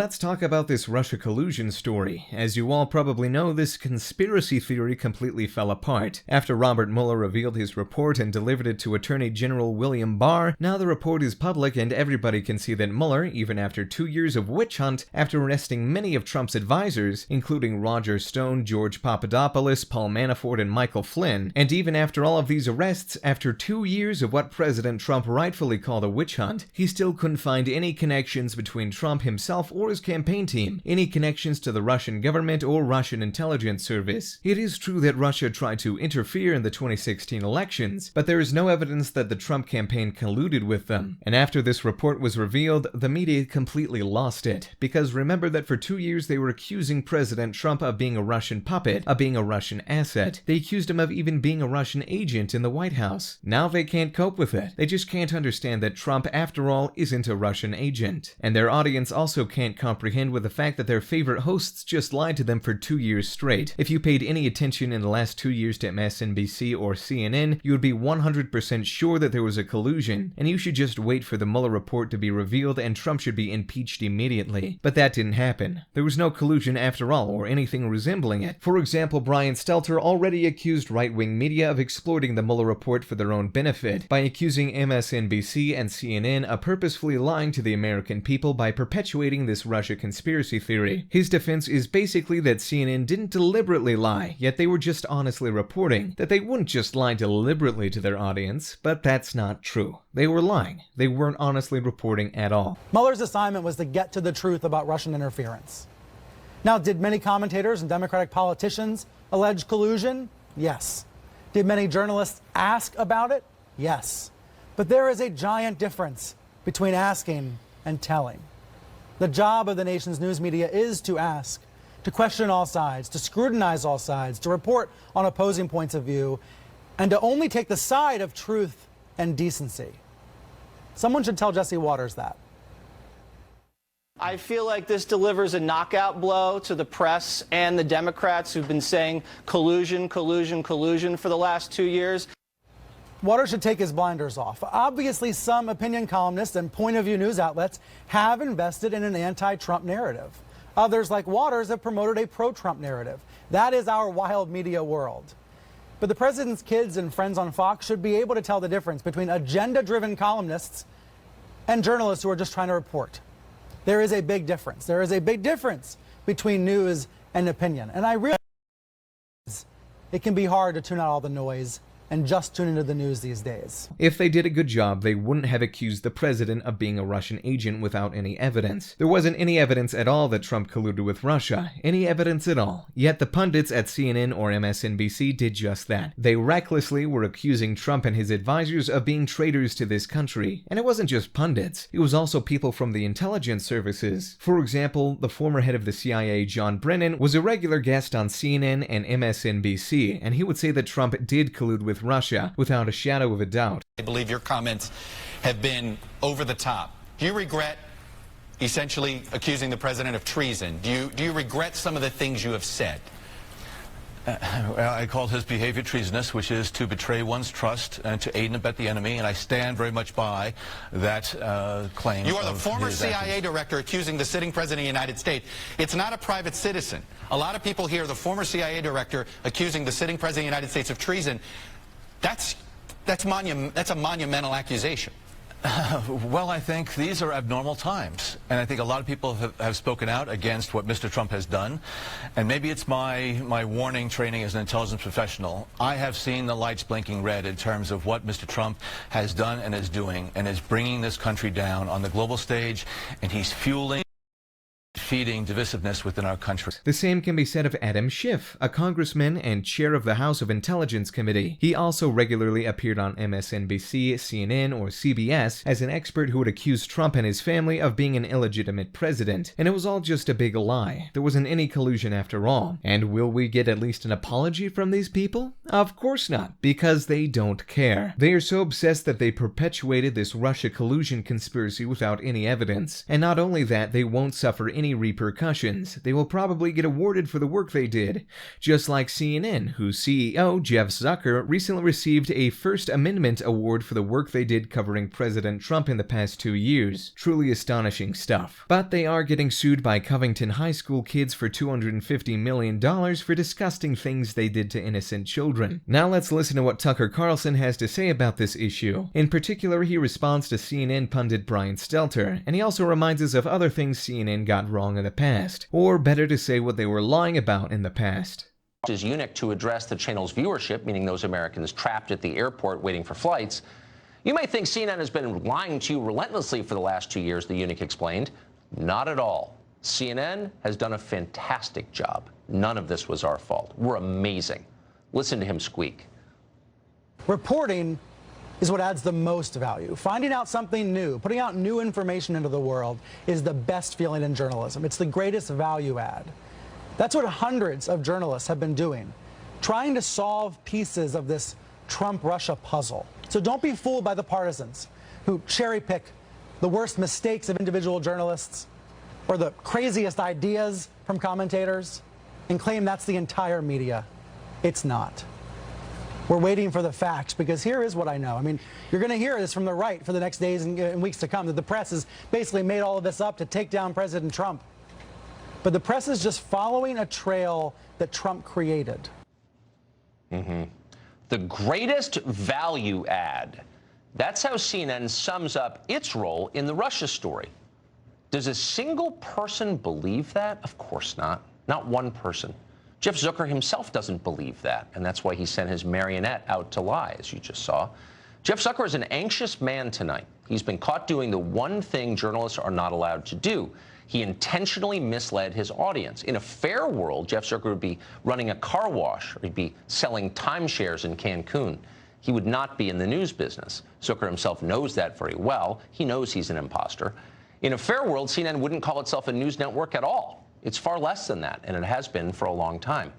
let's talk about this Russia collusion story. As you all probably know, this conspiracy theory completely fell apart. After Robert Mueller revealed his report and delivered it to Attorney General William Barr, now the report is public and everybody can see that Mueller, even after 2 years of witch hunt, after arresting many of Trump's advisors, including Roger Stone, George Papadopoulos, Paul Manafort, and Michael Flynn, and even after all of these arrests, after 2 years of what President Trump rightfully called a witch hunt, he still couldn't find any connections between Trump himself or his campaign team, any connections to the Russian government or Russian intelligence service. It is true that Russia tried to interfere in the 2016 elections, but there is no evidence that the Trump campaign colluded with them. And after this report was revealed, the media completely lost it, because remember that for 2 years they were accusing President Trump of being a Russian puppet, of being a Russian asset. They accused him of even being a Russian agent in the White House. Now they can't cope with it. They just can't understand that Trump, after all, isn't a Russian agent. And their audience also can't comprehend with the fact that their favorite hosts just lied to them for 2 years straight. If you paid any attention in the last 2 years to MSNBC or CNN, you would be 100% sure that there was a collusion, and you should just wait for the Mueller report to be revealed and Trump should be impeached immediately. But that didn't happen. There was no collusion after all, or anything resembling it. For example, Brian Stelter already accused right-wing media of exploiting the Mueller report for their own benefit, by accusing MSNBC and CNN of purposefully lying to the American people by perpetuating this Russia conspiracy theory. His defense is basically that CNN didn't deliberately lie, yet they were just honestly reporting, that they wouldn't just lie deliberately to their audience, but that's not true. They were lying. They weren't honestly reporting at all. Mueller's assignment was to get to the truth about Russian interference. Now, did many commentators and Democratic politicians allege collusion? Yes. Did many journalists ask about it? Yes. But there is a giant difference between asking and telling. The job of the nation's news media is to ask, to question all sides, to scrutinize all sides, to report on opposing points of view, and to only take the side of truth and decency. Someone should tell Jesse Waters that. I feel like this delivers a knockout blow to the press and the Democrats who've been saying collusion, collusion, collusion for the last 2 years. Waters should take his blinders off. Obviously, some opinion columnists and point-of-view news outlets have invested in an anti-Trump narrative. Others, like Waters, have promoted a pro-Trump narrative. That is our wild media world. But the president's kids and friends on Fox should be able to tell the difference between agenda-driven columnists and journalists who are just trying to report. There is a big difference. There is a big difference between news and opinion. And I realize it can be hard to tune out all the noise and just tune into the news these days. If they did a good job, they wouldn't have accused the president of being a Russian agent without any evidence. There wasn't any evidence at all that Trump colluded with Russia. Any evidence at all. Yet the pundits at CNN or MSNBC did just that. They recklessly were accusing Trump and his advisors of being traitors to this country. And it wasn't just pundits. It was also people from the intelligence services. For example, the former head of the CIA, John Brennan, was a regular guest on CNN and MSNBC, and he would say that Trump did collude with Russia without a shadow of a doubt. I believe your comments have been over the top. Do you regret essentially accusing the president of treason? Do you regret some of the things you have said? Well, I called his behavior treasonous, which is to betray one's trust and to aid and abet the enemy, and I stand very much by that claim. You are the former CIA director accusing the sitting president of the United States. It's not a private citizen. A lot of people hear the former CIA director accusing the sitting president of the United States of treason. That's a monumental accusation. Well, I think these are abnormal times, and I think a lot of people have spoken out against what Mr. Trump has done, and maybe it's my warning training as an intelligence professional. I have seen the lights blinking red in terms of what Mr. Trump has done and is doing, and is bringing this country down on the global stage, and he's fueling feeding divisiveness within our country. The same can be said of Adam Schiff, a congressman and chair of the House of Intelligence Committee. He also regularly appeared on MSNBC, CNN, or CBS as an expert who would accuse Trump and his family of being an illegitimate president. And it was all just a big lie. There wasn't any collusion after all. And will we get at least an apology from these people? Of course not, because they don't care. They are so obsessed that they perpetuated this Russia collusion conspiracy without any evidence. And not only that, they won't suffer any repercussions. They will probably get awarded for the work they did, just like CNN, whose CEO, Jeff Zucker, recently received a First Amendment award for the work they did covering President Trump in the past 2 years. Truly astonishing stuff. But they are getting sued by Covington High School kids for $250 million for disgusting things they did to innocent children. Now let's listen to what Tucker Carlson has to say about this issue. In particular, he responds to CNN pundit Brian Stelter, and he also reminds us of other things CNN got wrong in the past, or better to say what they were lying about in the past. Is eunuch to address the channel's viewership, meaning those Americans trapped at the airport waiting for flights. You may think CNN has been lying to you relentlessly for the last 2 years, the eunuch explained. Not at all. CNN has done a fantastic job. None of this was our fault. We're amazing. Listen to him squeak. Reporting is what adds the most value. Finding out something new, putting out new information into the world is the best feeling in journalism. It's the greatest value add. That's what hundreds of journalists have been doing, trying to solve pieces of this Trump-Russia puzzle. So don't be fooled by the partisans who cherry pick the worst mistakes of individual journalists or the craziest ideas from commentators and claim that's the entire media. It's not. We're waiting for the facts, because here is what I know. I mean, you're going to hear this from the right for the next days and weeks to come, that the press has basically made all of this up to take down President Trump. But the press is just following a trail that Trump created. The greatest value add. That's how CNN sums up its role in the Russia story. Does a single person believe that? Of course not. Not one person. Jeff Zucker himself doesn't believe that, and that's why he sent his marionette out to lie, as you just saw. Jeff Zucker is an anxious man tonight. He's been caught doing the one thing journalists are not allowed to do. He intentionally misled his audience. In a fair world, Jeff Zucker would be running a car wash, or he'd be selling timeshares in Cancun. He would not be in the news business. Zucker himself knows that very well. He knows he's an imposter. In a fair world, CNN wouldn't call itself a news network at all. It's far less than that, and it has been for a long time.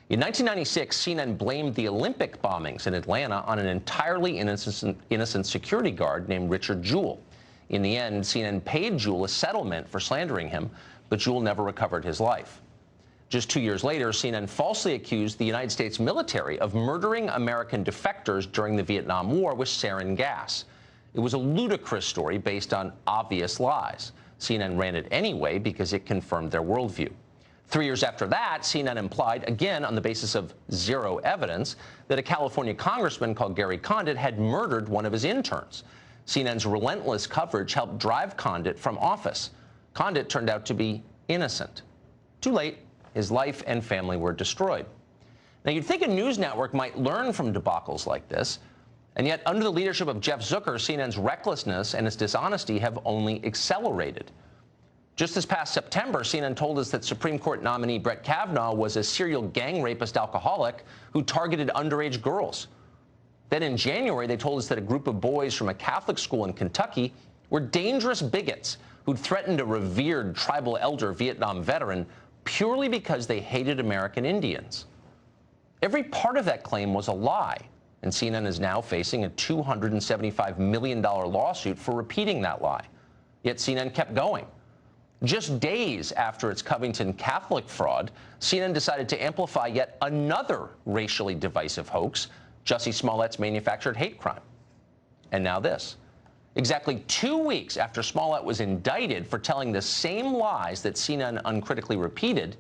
In 1996, CNN blamed the Olympic bombings in Atlanta on an entirely innocent security guard named Richard Jewell. In the end, CNN paid Jewell a settlement for slandering him, but Jewell never recovered his life. Just 2 years later, CNN falsely accused the United States military of murdering American defectors during the Vietnam War with sarin gas. It was a ludicrous story based on obvious lies. CNN ran it anyway because it confirmed their worldview. 3 years after that, CNN implied, again on the basis of zero evidence, that a California congressman called Gary Condit had murdered one of his interns. CNN's relentless coverage helped drive Condit from office. Condit turned out to be innocent. Too late. His life and family were destroyed. Now, you'd think a news network might learn from debacles like this, and yet under the leadership of Jeff Zucker, CNN's recklessness and its dishonesty have only accelerated. Just this past September, CNN told us that Supreme Court nominee Brett Kavanaugh was a serial gang rapist alcoholic who targeted underage girls. Then in January, they told us that a group of boys from a Catholic school in Kentucky were dangerous bigots who'd threatened a revered tribal elder Vietnam veteran purely because they hated American Indians. Every part of that claim was a lie, and CNN is now facing a $275 million lawsuit for repeating that lie. Yet CNN kept going. Just days after its Covington Catholic fraud, CNN decided to amplify yet another racially divisive hoax, Jussie Smollett's manufactured hate crime. And now this. Exactly 2 weeks after Smollett was indicted for telling the same lies that CNN uncritically repeated,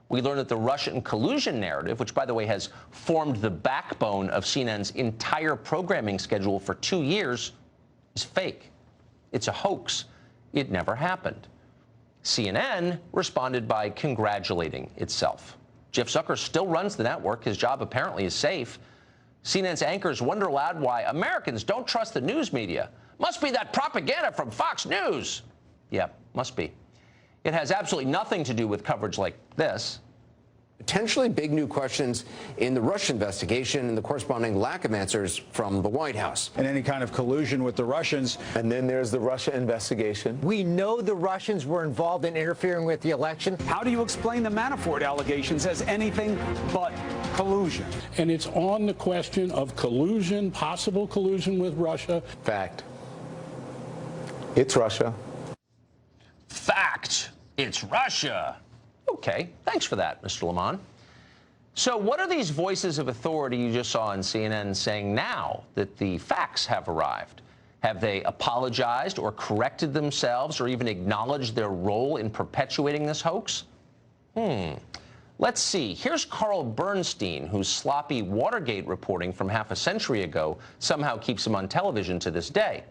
we learned that the Russian collusion narrative, which, by the way, has formed the backbone of CNN's entire programming schedule for 2 years, is fake. It's a hoax. It never happened. CNN responded by congratulating itself. Jeff Zucker still runs the network. His job apparently is safe. CNN's anchors wonder aloud why Americans don't trust the news media. Must be that propaganda from Fox News. Yeah, must be. It has absolutely nothing to do with coverage like this. Potentially big new questions in the Russia investigation and the corresponding lack of answers from the White House. And any kind of collusion with the Russians. And then there's the Russia investigation. We know the Russians were involved in interfering with the election. How do you explain the Manafort allegations as anything but collusion? And it's on the question of collusion, possible collusion with Russia. Fact. It's Russia. Fact. It's Russia. Okay, thanks for that, Mr. Lamont. So what are these voices of authority you just saw on CNN saying now that the facts have arrived? Have they apologized or corrected themselves or even acknowledged their role in perpetuating this hoax? Let's see. Here's Carl Bernstein, whose sloppy Watergate reporting from half a century ago somehow keeps him on television to this day.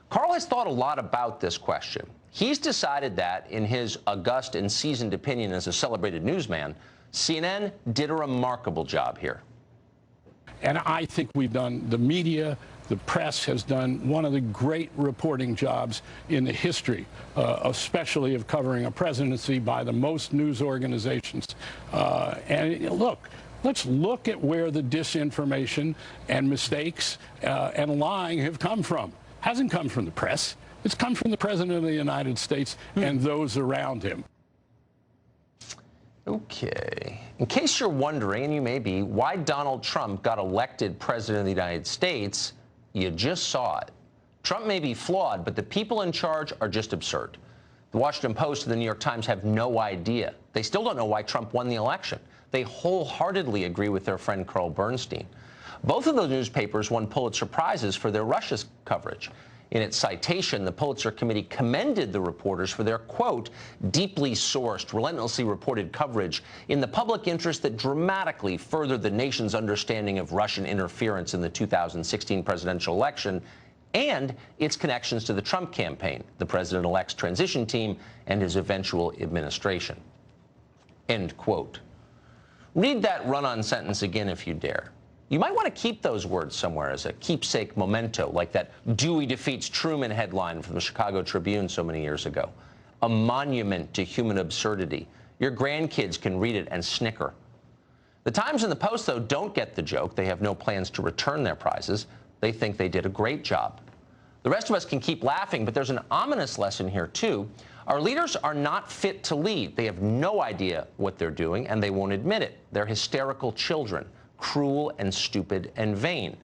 Carl has thought a lot about this question. He's decided that, in his august and seasoned opinion as a celebrated newsman, CNN did a remarkable job here. And I think we've done, the media, the press has done one of the great reporting jobs in the history, especially of covering a presidency by the most news organizations. And look, let's look at where the disinformation and mistakes and lying have come from. Hasn't come from the press. It's come from the President of the United States and those around him. Okay. In case you're wondering, and you may be, why Donald Trump got elected President of the United States, you just saw it. Trump may be flawed, but the people in charge are just absurd. The Washington Post and the New York Times have no idea. They still don't know why Trump won the election. They wholeheartedly agree with their friend Carl Bernstein. Both of those newspapers won Pulitzer Prizes for their Russia coverage. In its citation, the Pulitzer Committee commended the reporters for their, quote, deeply sourced, relentlessly reported coverage in the public interest that dramatically furthered the nation's understanding of Russian interference in the 2016 presidential election and its connections to the Trump campaign, the president-elect's transition team, and his eventual administration. End quote. Read that run-on sentence again if you dare. You might want to keep those words somewhere as a keepsake memento, like that Dewey defeats Truman headline from the Chicago Tribune so many years ago. A monument to human absurdity. Your grandkids can read it and snicker. The Times and the Post, though, don't get the joke. They have no plans to return their prizes. They think they did a great job. The rest of us can keep laughing, but there's an ominous lesson here, too. Our leaders are not fit to lead. They have no idea what they're doing, and they won't admit it. They're hysterical children, cruel and stupid and vain.